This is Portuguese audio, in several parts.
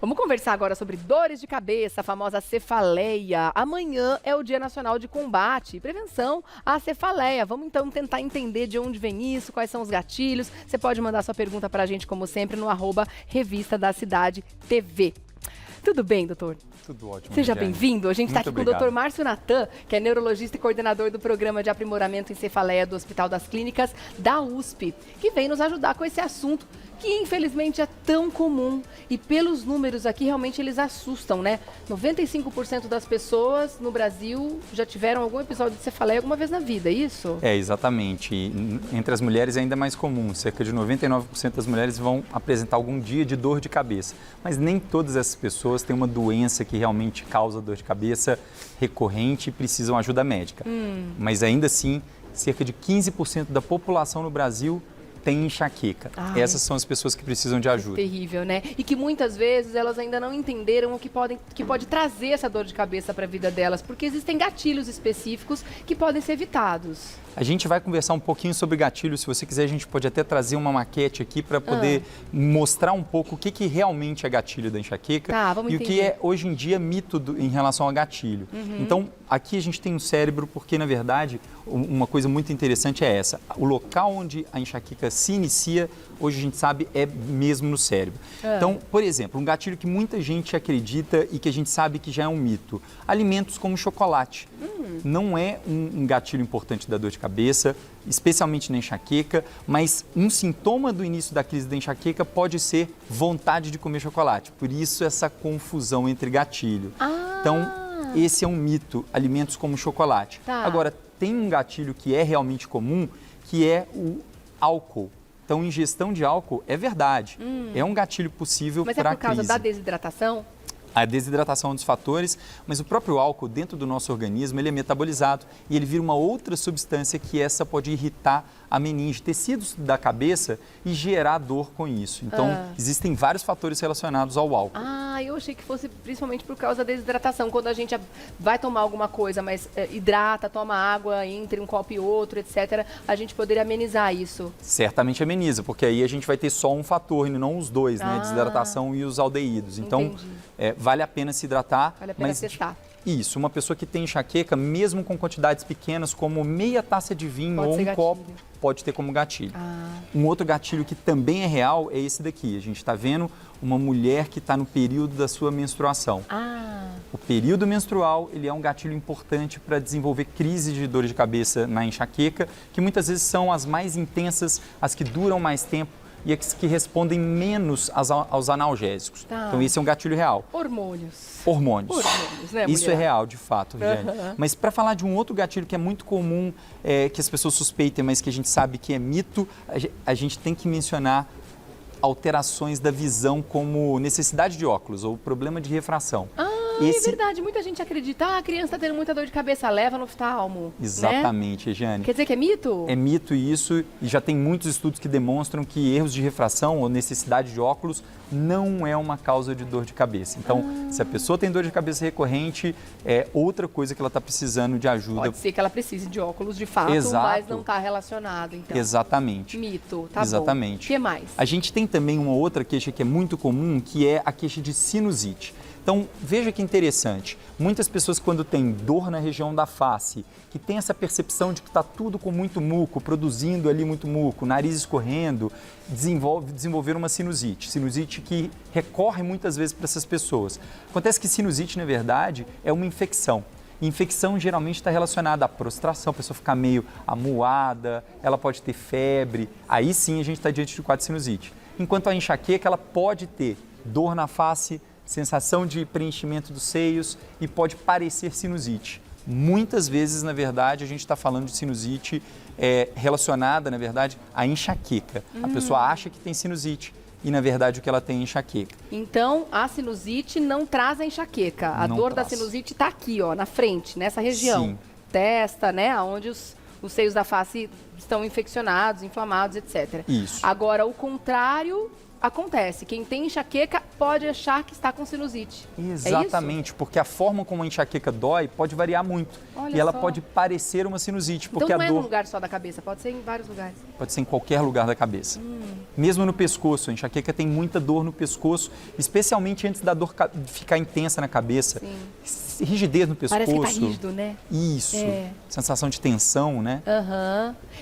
Vamos conversar agora sobre dores de cabeça, a famosa cefaleia. Amanhã é o Dia Nacional de Combate e Prevenção à Cefaleia. Vamos então tentar entender de onde vem isso, quais são os gatilhos. Você pode mandar sua pergunta pra gente, como sempre, no @Revista da Cidade TV. Tudo bem, doutor? Tudo ótimo. Seja bem-vindo. A gente está aqui com o Dr. Márcio Natan, que é neurologista e coordenador do Programa de Aprimoramento em Cefaleia do Hospital das Clínicas da USP, que vem nos ajudar com esse assunto que infelizmente é tão comum e pelos números aqui realmente eles assustam, né? 95% das pessoas no Brasil já tiveram algum episódio de cefaleia alguma vez na vida, é isso? É, exatamente. E entre as mulheres é ainda mais comum. Cerca de 99% das mulheres vão apresentar algum dia de dor de cabeça. Mas nem todas essas pessoas têm uma doença que realmente causa dor de cabeça recorrente e precisam ajuda médica. Mas ainda assim, cerca de 15% da população no Brasil tem enxaqueca. Essas são as pessoas que precisam de ajuda. Terrível, né? E que muitas vezes elas ainda não entenderam o que pode trazer essa dor de cabeça para a vida delas, porque existem gatilhos específicos que podem ser evitados. A gente vai conversar um pouquinho sobre gatilhos. Se você quiser, a gente pode até trazer uma maquete aqui para poder mostrar um pouco o que realmente é gatilho da enxaqueca e o que é, hoje em dia, mito em relação a gatilho. Então, aqui a gente tem um cérebro, porque, na verdade, uma coisa muito interessante é essa. O local onde a enxaqueca se inicia, hoje a gente sabe, é mesmo no cérebro. Então, por exemplo, um gatilho que muita gente acredita e que a gente sabe que já é um mito. Alimentos como chocolate. Não é um gatilho importante da dor de cabeça, especialmente na enxaqueca, mas um sintoma do início da crise da enxaqueca pode ser vontade de comer chocolate. Por isso essa confusão entre gatilho. Então, esse é um mito, alimentos como chocolate. Agora, tem um gatilho que é realmente comum, que é o álcool. Então, ingestão de álcool é verdade, é um gatilho possível para a crise. Mas é por causa da desidratação? A desidratação é um dos fatores, mas o próprio álcool dentro do nosso organismo, ele é metabolizado e ele vira uma outra substância que essa pode irritar a meninge, tecidos da cabeça e gerar dor com isso. Então, existem vários fatores relacionados ao álcool. Eu achei que fosse principalmente por causa da desidratação. Quando a gente vai tomar alguma coisa, mas hidrata, toma água entre um copo e outro, etc., a gente poderia amenizar isso. Certamente ameniza, porque aí a gente vai ter só um fator e não os dois, né? A desidratação e os aldeídos. Então, vale a pena se hidratar. Vale a pena testar. Isso, uma pessoa que tem enxaqueca, mesmo com quantidades pequenas, como meia taça de vinho ou um copo, pode ter como gatilho. Um outro gatilho que também é real é esse daqui. A gente está vendo uma mulher que está no período da sua menstruação. O período menstrual, ele é um gatilho importante para desenvolver crises de dor de cabeça na enxaqueca, que muitas vezes são as mais intensas, as que duram mais tempo e as que respondem menos aos analgésicos. Então, esse é um gatilho real. Hormônios, né, isso é real, de fato, Viviane. Mas para falar de um outro gatilho que é muito comum, que as pessoas suspeitem, mas que a gente sabe que é mito, a gente tem que mencionar alterações da visão como necessidade de óculos ou problema de refração. É verdade, muita gente acredita, a criança está tendo muita dor de cabeça, leva no oftalmo. Exatamente, né? Regiane. Quer dizer que é mito? É mito isso, e já tem muitos estudos que demonstram que erros de refração ou necessidade de óculos não é uma causa de dor de cabeça. Então, se a pessoa tem dor de cabeça recorrente, é outra coisa que ela está precisando de ajuda. Pode ser que ela precise de óculos de fato, mas não está relacionado, então. Exatamente. Mito, tá Exatamente. bom. O que mais? A gente tem também uma outra queixa que é muito comum, que é a queixa de sinusite. Então, veja que interessante, muitas pessoas quando têm dor na região da face, que tem essa percepção de que está tudo com muito muco, produzindo ali muito muco, nariz escorrendo, desenvolver uma sinusite. Sinusite que recorre muitas vezes para essas pessoas. Acontece que sinusite, na verdade, é uma infecção. Infecção geralmente está relacionada à prostração, a pessoa ficar meio amuada, ela pode ter febre, aí sim a gente está diante de quadro de sinusite. Enquanto a enxaqueca, ela pode ter dor na face, sensação de preenchimento dos seios e pode parecer sinusite. Muitas vezes, na verdade, a gente está falando de sinusite relacionada, na verdade, à enxaqueca. A pessoa acha que tem sinusite e, na verdade, o que ela tem é enxaqueca. Então, a sinusite não traz a enxaqueca. A dor da sinusite está aqui, ó, na frente, nessa região. Sim. Testa, né, onde os seios da face estão infeccionados, inflamados, etc. Isso. Agora, o contrário acontece. Quem tem enxaqueca pode achar que está com sinusite. Exatamente, porque a forma como a enxaqueca dói pode variar muito. Olha e ela só. pode parecer uma sinusite. Então porque não a é dor... num lugar só da cabeça, pode ser em vários lugares. pode ser em qualquer lugar da cabeça. Mesmo no pescoço, a enxaqueca tem muita dor no pescoço, especialmente antes da dor ficar intensa na cabeça. Sim. Rigidez no pescoço. Parece que tá rígido, né? Isso. Sensação de tensão, né?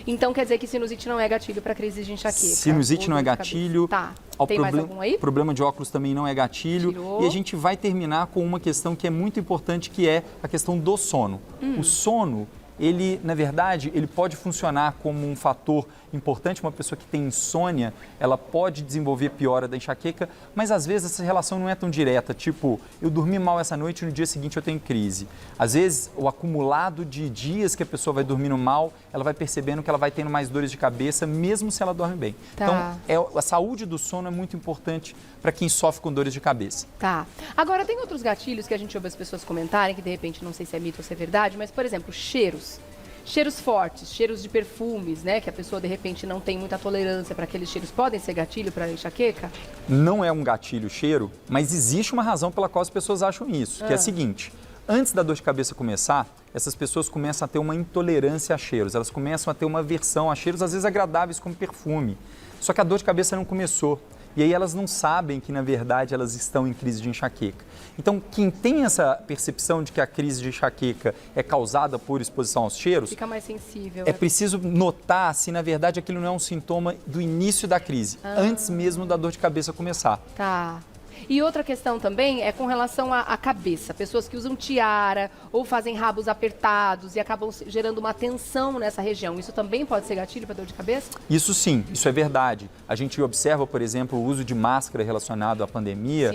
Então quer dizer que sinusite não é gatilho para crise de enxaqueca? Sinusite não é gatilho. Tá. Tem mais algum aí? Problema de óculos também não é gatilho. Tirou. E a gente vai terminar com uma questão que é muito importante, que é a questão do sono. O sono, ele, na verdade, ele pode funcionar como um fator importante. Uma pessoa que tem insônia, ela pode desenvolver piora da enxaqueca, mas às vezes essa relação não é tão direta, tipo, eu dormi mal essa noite e no dia seguinte eu tenho crise. Às vezes, o acumulado de dias que a pessoa vai dormindo mal, ela vai percebendo que ela vai tendo mais dores de cabeça, mesmo se ela dorme bem. Tá. Então, a saúde do sono é muito importante para quem sofre com dores de cabeça. Tá. Agora, tem outros gatilhos que a gente ouve as pessoas comentarem, que de repente não sei se é mito ou se é verdade, mas, por exemplo, cheiros. Cheiros fortes, cheiros de perfumes, né? Que a pessoa, de repente, não tem muita tolerância para aqueles cheiros. Podem ser gatilho para enxaqueca? Não é um gatilho cheiro, mas existe uma razão pela qual as pessoas acham isso, que é a seguinte. Antes da dor de cabeça começar, essas pessoas começam a ter uma intolerância a cheiros. Elas começam a ter uma aversão a cheiros, às vezes agradáveis, como perfume. Só que a dor de cabeça não começou. E aí elas não sabem que, na verdade, elas estão em crise de enxaqueca. Então, quem tem essa percepção de que a crise de enxaqueca é causada por exposição aos cheiros... Fica mais sensível. É preciso notar se, na verdade, aquilo não é um sintoma do início da crise, antes mesmo da dor de cabeça começar. Tá. E outra questão também é com relação à cabeça. Pessoas que usam tiara ou fazem rabos apertados e acabam gerando uma tensão nessa região. Isso também pode ser gatilho para dor de cabeça? Isso sim, isso é verdade. A gente observa, por exemplo, o uso de máscara relacionado à pandemia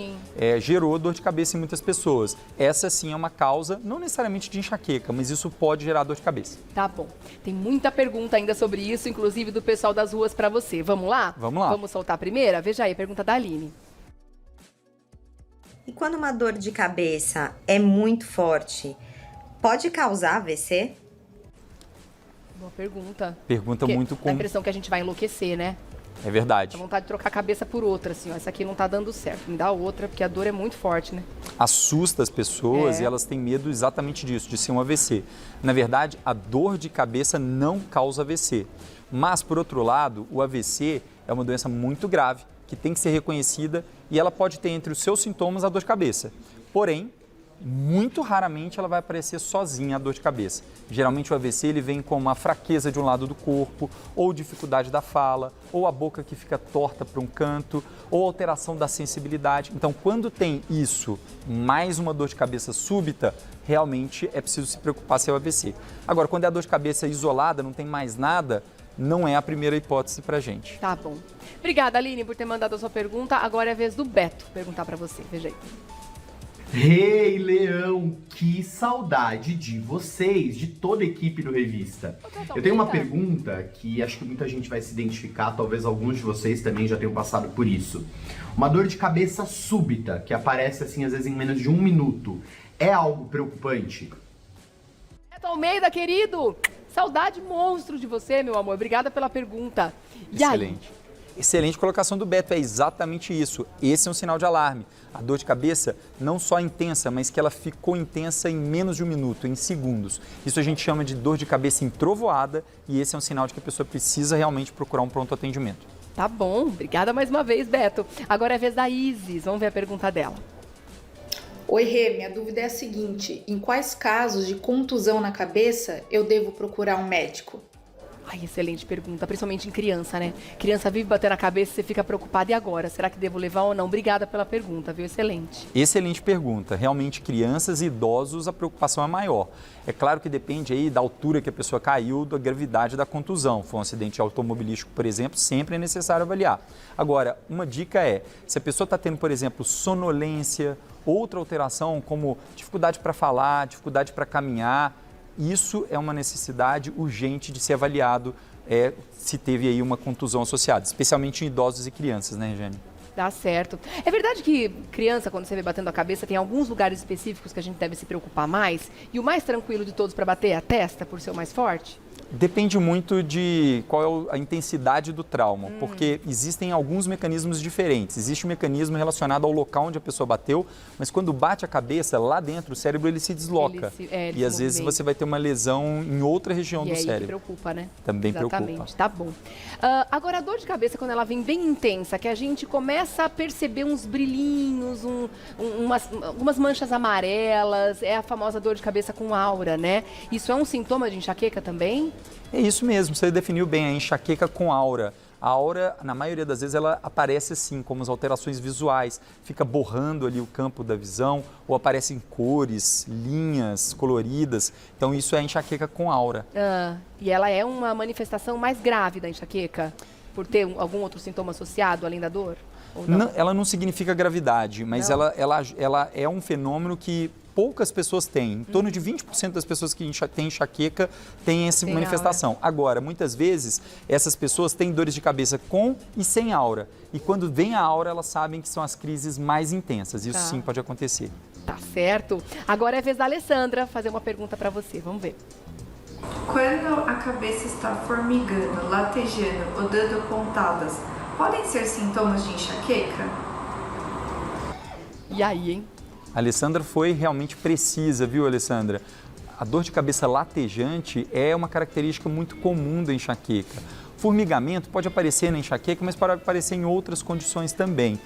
gerou dor de cabeça em muitas pessoas. Essa sim é uma causa, não necessariamente de enxaqueca, mas isso pode gerar dor de cabeça. Tá bom. Tem muita pergunta ainda sobre isso, inclusive do pessoal das ruas para você. Vamos lá? Vamos lá. Vamos soltar a primeira? Veja aí, pergunta da Aline. E quando uma dor de cabeça é muito forte, pode causar AVC? Boa pergunta. Pergunta muito comum. Dá a impressão que a gente vai enlouquecer, né? É verdade. Dá vontade de trocar a cabeça por outra, assim, ó. Essa aqui não tá dando certo. Me dá outra, porque a dor é muito forte, né? Assusta as pessoas e elas têm medo exatamente disso, de ser um AVC. Na verdade, a dor de cabeça não causa AVC. Mas, por outro lado, o AVC é uma doença muito grave, que tem que ser reconhecida e ela pode ter entre os seus sintomas a dor de cabeça. Porém, muito raramente ela vai aparecer sozinha a dor de cabeça. Geralmente o AVC ele vem com uma fraqueza de um lado do corpo, ou dificuldade da fala, ou a boca que fica torta para um canto, ou alteração da sensibilidade. Então, quando tem isso, mais uma dor de cabeça súbita, realmente é preciso se preocupar se é o AVC. Agora, quando é a dor de cabeça isolada, não tem mais nada, não é a primeira hipótese para a gente. Tá bom. Obrigada, Aline, por ter mandado a sua pergunta. Agora é a vez do Beto perguntar para você. Veja aí. Hey, Leão, que saudade de vocês, de toda a equipe do Revista. Eu tenho uma pergunta que acho que muita gente vai se identificar, talvez alguns de vocês também já tenham passado por isso. Uma dor de cabeça súbita, que aparece assim às vezes em menos de 1 minuto, é algo preocupante? Beto Almeida, querido! Saudade monstro de você, meu amor. Obrigada pela pergunta. E excelente. Aí? Excelente colocação do Beto, é exatamente isso. Esse é um sinal de alarme. A dor de cabeça não só intensa, mas que ela ficou intensa em menos de 1 minuto, em segundos. Isso a gente chama de dor de cabeça entrovoada e esse é um sinal de que a pessoa precisa realmente procurar um pronto atendimento. Tá bom, obrigada mais uma vez, Beto. Agora é a vez da Isis, vamos ver a pergunta dela. Oi, Rê, minha dúvida é a seguinte: em quais casos de contusão na cabeça eu devo procurar um médico? Ai, excelente pergunta, principalmente em criança, né? Criança vive batendo a cabeça e você fica preocupada, e agora? Será que devo levar ou não? Obrigada pela pergunta, viu? Excelente. Excelente pergunta. Realmente, crianças e idosos, a preocupação é maior. É claro que depende aí da altura que a pessoa caiu, da gravidade da contusão. Foi um acidente automobilístico, por exemplo, sempre é necessário avaliar. Agora, uma dica é, se a pessoa está tendo, por exemplo, sonolência, outra alteração como dificuldade para falar, dificuldade para caminhar, isso é uma necessidade urgente de ser avaliado se teve aí uma contusão associada, especialmente em idosos e crianças, né, Regiane? Dá certo. É verdade que criança, quando você vê batendo a cabeça, tem alguns lugares específicos que a gente deve se preocupar mais? E o mais tranquilo de todos para bater é a testa, por ser o mais forte? Depende muito de qual é a intensidade do trauma, porque existem alguns mecanismos diferentes. Existe um mecanismo relacionado ao local onde a pessoa bateu, mas quando bate a cabeça, lá dentro, o cérebro ele se desloca. E às vezes você vai ter uma lesão em outra região do cérebro. E preocupa, né? Também Exatamente. Preocupa. Tá bom. Agora, a dor de cabeça, quando ela vem bem intensa, que a gente começa a perceber uns brilhinhos, algumas manchas amarelas, é a famosa dor de cabeça com aura, né? Isso é um sintoma de enxaqueca também? É isso mesmo, você definiu bem, a enxaqueca com aura. A aura, na maioria das vezes, ela aparece assim, como as alterações visuais, fica borrando ali o campo da visão, ou aparecem cores, linhas coloridas. Então, isso é enxaqueca com aura. E ela é uma manifestação mais grave da enxaqueca? Por ter algum outro sintoma associado, além da dor? Não, ela não significa gravidade, mas ela é um fenômeno que poucas pessoas têm. Em torno de 20% das pessoas que têm enxaqueca têm essa manifestação. Agora, muitas vezes, essas pessoas têm dores de cabeça com e sem aura. E quando vem a aura, elas sabem que são as crises mais intensas. Isso sim pode acontecer. Tá certo. Agora é a vez da Alessandra fazer uma pergunta para você. Vamos ver. Quando a cabeça está formigando, latejando ou dando pontadas, podem ser sintomas de enxaqueca? E aí, hein? A Alessandra foi realmente precisa, viu, Alessandra? A dor de cabeça latejante é uma característica muito comum da enxaqueca. Formigamento pode aparecer na enxaqueca, mas pode aparecer em outras condições também.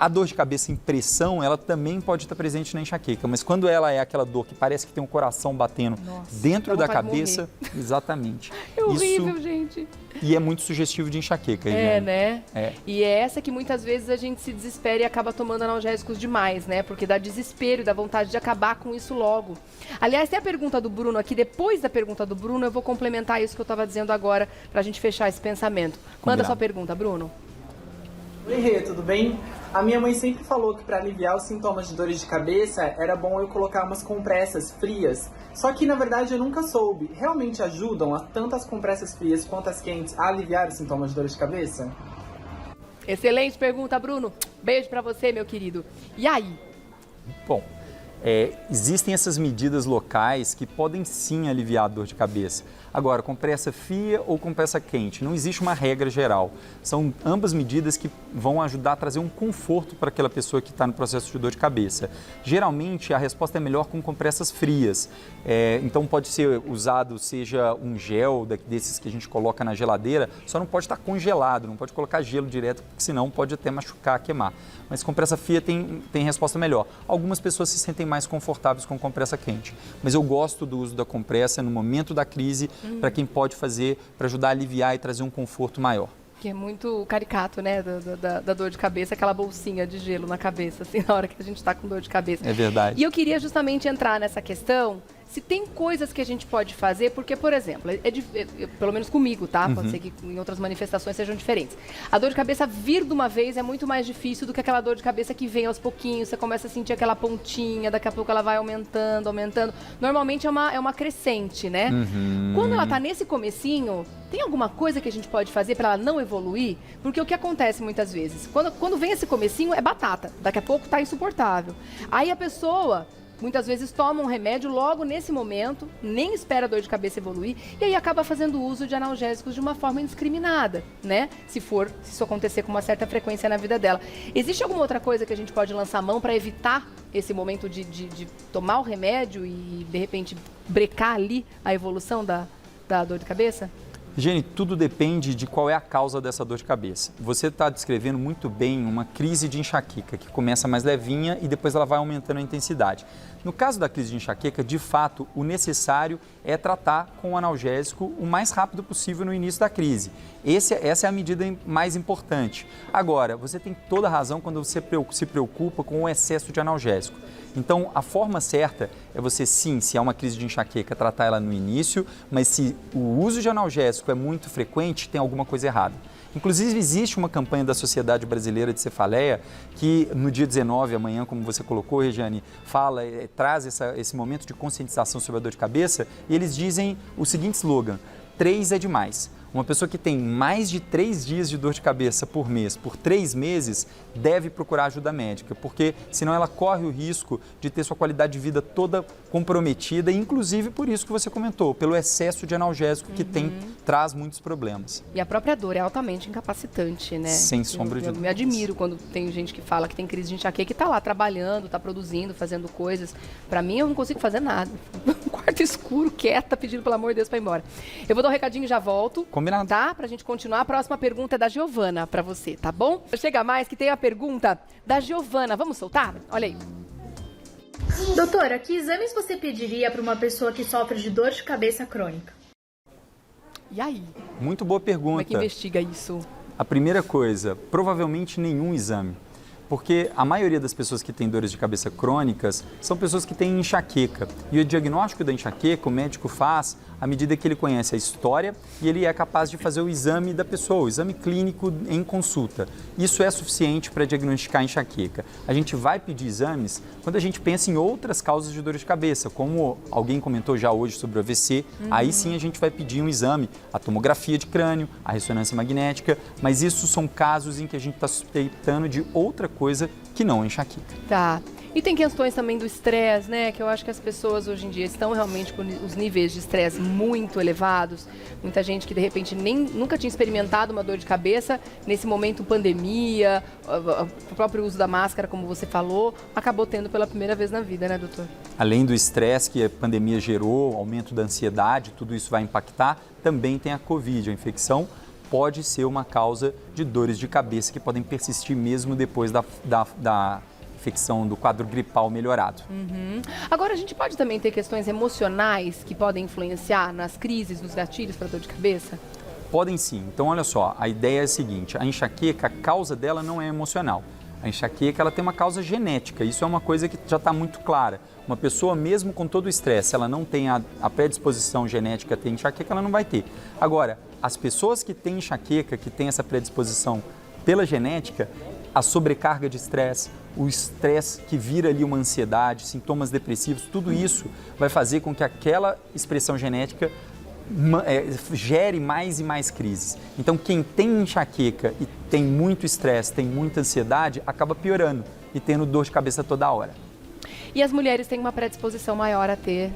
A dor de cabeça em pressão, ela também pode estar presente na enxaqueca, mas quando ela é aquela dor que parece que tem um coração batendo dentro da cabeça, exatamente. É horrível, gente. E é muito sugestivo de enxaqueca. Né? E é essa que muitas vezes a gente se desespera e acaba tomando analgésicos demais, né? Porque dá desespero e dá vontade de acabar com isso logo. Aliás, tem a pergunta do Bruno aqui. Depois da pergunta do Bruno, eu vou complementar isso que eu estava dizendo agora, pra gente fechar esse pensamento. Manda sua pergunta, Bruno. Oi, Rê, tudo bem? A minha mãe sempre falou que para aliviar os sintomas de dores de cabeça era bom eu colocar umas compressas frias. Só que na verdade eu nunca soube. Realmente ajudam tanto as compressas frias quanto as quentes a aliviar os sintomas de dores de cabeça? Excelente pergunta, Bruno. Beijo para você, meu querido. E aí? Bom, existem essas medidas locais que podem sim aliviar a dor de cabeça. Agora, compressa fria ou compressa quente, não existe uma regra geral. São ambas medidas que vão ajudar a trazer um conforto para aquela pessoa que está no processo de dor de cabeça. Geralmente, a resposta é melhor com compressas frias. Então, pode ser usado, seja um gel desses que a gente coloca na geladeira, só não pode estar congelado, não pode colocar gelo direto, porque senão pode até machucar, queimar. Mas compressa fria tem resposta melhor. Algumas pessoas se sentem mais confortáveis com compressa quente. Mas eu gosto do uso da compressa no momento da crise, para quem pode fazer, para ajudar a aliviar e trazer um conforto maior. Que é muito caricato, né, da dor de cabeça, aquela bolsinha de gelo na cabeça, assim, na hora que a gente está com dor de cabeça. É verdade. E eu queria justamente entrar nessa questão, se tem coisas que a gente pode fazer, porque, por exemplo, pelo menos comigo, tá? Pode ser que em outras manifestações sejam diferentes. A dor de cabeça vir de uma vez é muito mais difícil do que aquela dor de cabeça que vem aos pouquinhos, você começa a sentir aquela pontinha, daqui a pouco ela vai aumentando. Normalmente é uma crescente, né? Quando ela tá nesse comecinho, tem alguma coisa que a gente pode fazer para ela não evoluir? Porque o que acontece muitas vezes, quando vem esse comecinho, é batata. Daqui a pouco tá insuportável. Aí a pessoa muitas vezes toma um remédio logo nesse momento, nem espera a dor de cabeça evoluir, e aí acaba fazendo uso de analgésicos de uma forma indiscriminada, né? Se isso acontecer com uma certa frequência na vida dela. Existe alguma outra coisa que a gente pode lançar mão para evitar esse momento de tomar o remédio e, de repente, brecar ali a evolução da dor de cabeça? Jenny, tudo depende de qual é a causa dessa dor de cabeça. Você está descrevendo muito bem uma crise de enxaqueca, que começa mais levinha e depois ela vai aumentando a intensidade. No caso da crise de enxaqueca, de fato, o necessário é tratar com o analgésico o mais rápido possível no início da crise. Essa é a medida mais importante. Agora, você tem toda a razão quando você se preocupa com o excesso de analgésico. Então, a forma certa é você, sim, se há uma crise de enxaqueca, tratar ela no início, mas se o uso de analgésico é muito frequente, tem alguma coisa errada. Inclusive, existe uma campanha da Sociedade Brasileira de Cefaleia que, no dia 19, amanhã, como você colocou, Regiane, traz esse momento de conscientização sobre a dor de cabeça, e eles dizem o seguinte slogan: 3 é demais. Uma pessoa que tem mais de 3 dias de dor de cabeça por mês, por 3 meses, deve procurar ajuda médica, porque senão ela corre o risco de ter sua qualidade de vida toda comprometida, inclusive por isso que você comentou, pelo excesso de analgésico que traz muitos problemas. E a própria dor é altamente incapacitante, né? Sem sombra de dúvida. Eu me admiro quando tem gente que fala que tem crise de enxaqueca e está lá trabalhando, está produzindo, fazendo coisas. Para mim, eu não consigo fazer nada. Um quarto escuro, quieta, pedindo pelo amor de Deus para ir embora. Eu vou dar um recadinho e já volto. Combinado. Tá? Pra gente continuar. A próxima pergunta é da Giovana para você, tá bom? Chega mais que tem a pergunta da Giovana. Vamos soltar? Olha aí. Doutora, que exames você pediria para uma pessoa que sofre de dor de cabeça crônica? E aí? Muito boa pergunta. Como é que investiga isso? A primeira coisa, provavelmente nenhum exame. Porque a maioria das pessoas que têm dores de cabeça crônicas são pessoas que têm enxaqueca. E o diagnóstico da enxaqueca o médico faz à medida que ele conhece a história e ele é capaz de fazer o exame da pessoa, o exame clínico em consulta. Isso é suficiente para diagnosticar a enxaqueca. A gente vai pedir exames quando a gente pensa em outras causas de dores de cabeça, como alguém comentou já hoje sobre o AVC, aí sim a gente vai pedir um exame, a tomografia de crânio, a ressonância magnética, mas isso são casos em que a gente está suspeitando de outra coisa que não enxaqueca. Tá. E tem questões também do estresse, né? Que eu acho que as pessoas hoje em dia estão realmente com os níveis de estresse muito elevados. Muita gente que de repente nunca tinha experimentado uma dor de cabeça, nesse momento pandemia, o próprio uso da máscara, como você falou, acabou tendo pela primeira vez na vida, né, doutor? Além do estresse que a pandemia gerou, aumento da ansiedade, tudo isso vai impactar, também tem a Covid, a infecção pode ser uma causa de dores de cabeça que podem persistir mesmo depois da infecção do quadro gripal melhorado. Agora, a gente pode também ter questões emocionais que podem influenciar nas crises, nos gatilhos para dor de cabeça? Podem sim. Então, olha só, a ideia é a seguinte, a enxaqueca, a causa dela não é emocional. A enxaqueca, ela tem uma causa genética, isso é uma coisa que já está muito clara. Uma pessoa, mesmo com todo o estresse, ela não tem a predisposição genética a ter enxaqueca, ela não vai ter. Agora, as pessoas que têm enxaqueca, que têm essa predisposição pela genética, a sobrecarga de estresse, o estresse que vira ali uma ansiedade, sintomas depressivos, tudo isso vai fazer com que aquela expressão genética gere mais e mais crises. Então, quem tem enxaqueca e tem muito estresse, tem muita ansiedade, acaba piorando e tendo dor de cabeça toda hora. E as mulheres têm uma predisposição maior a ter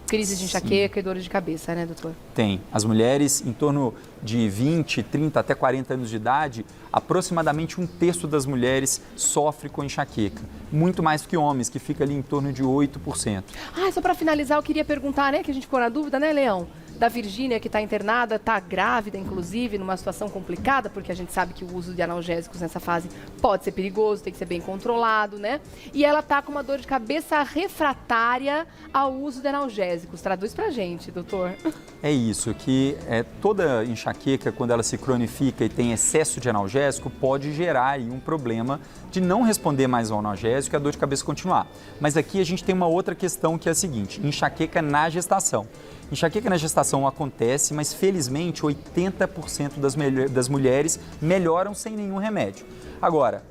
crises de enxaqueca e dores de cabeça, né, doutor? Tem. As mulheres, em torno de 20, 30 até 40 anos de idade, aproximadamente 1/3 das mulheres sofre com enxaqueca. Muito mais que homens, que fica ali em torno de 8%. Só para finalizar, eu queria perguntar, né, que a gente ficou na dúvida, né, Leão? Da Virgínia, que está internada, está grávida, inclusive, numa situação complicada, porque a gente sabe que o uso de analgésicos nessa fase pode ser perigoso, tem que ser bem controlado, né? E ela está com uma dor de cabeça refratária ao uso de analgésicos. Traduz pra gente, doutor. É isso, que toda enxaqueca, quando ela se cronifica e tem excesso de analgésico, pode gerar aí um problema de não responder mais ao analgésico e a dor de cabeça continuar. Mas aqui a gente tem uma outra questão que é a seguinte, enxaqueca na gestação. Enxaqueca na gestação acontece, mas felizmente 80% das mulheres melhoram sem nenhum remédio. Agora,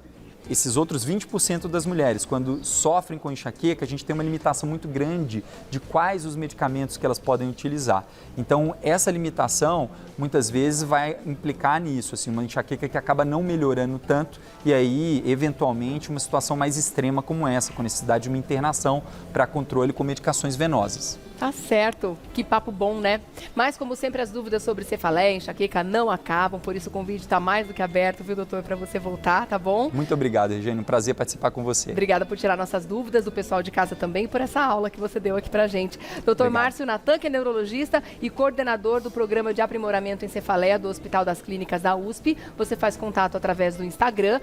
esses outros 20% das mulheres, quando sofrem com enxaqueca, a gente tem uma limitação muito grande de quais os medicamentos que elas podem utilizar. Então, essa limitação, muitas vezes, vai implicar nisso, assim, uma enxaqueca que acaba não melhorando tanto e aí, eventualmente, uma situação mais extrema como essa, com necessidade de uma internação para controle com medicações venosas. Tá certo. Que papo bom, né? Mas, como sempre, as dúvidas sobre cefaleia e enxaqueca não acabam, por isso o convite está mais do que aberto, viu, doutor, para você voltar, tá bom? Muito obrigado, Regiane. Um prazer participar com você. Obrigada por tirar nossas dúvidas, do pessoal de casa também, por essa aula que você deu aqui pra gente. Doutor Márcio Natan, que é neurologista e coordenador do Programa de Aprimoramento em Cefaleia do Hospital das Clínicas da USP. Você faz contato através do Instagram,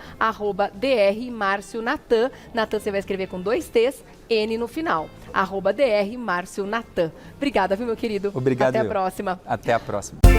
@drmarcionatan. Natan você vai escrever com 2 T's, N no final. @drmarcionatan. Obrigada, viu, meu querido? Obrigado. Até a próxima. Até a próxima.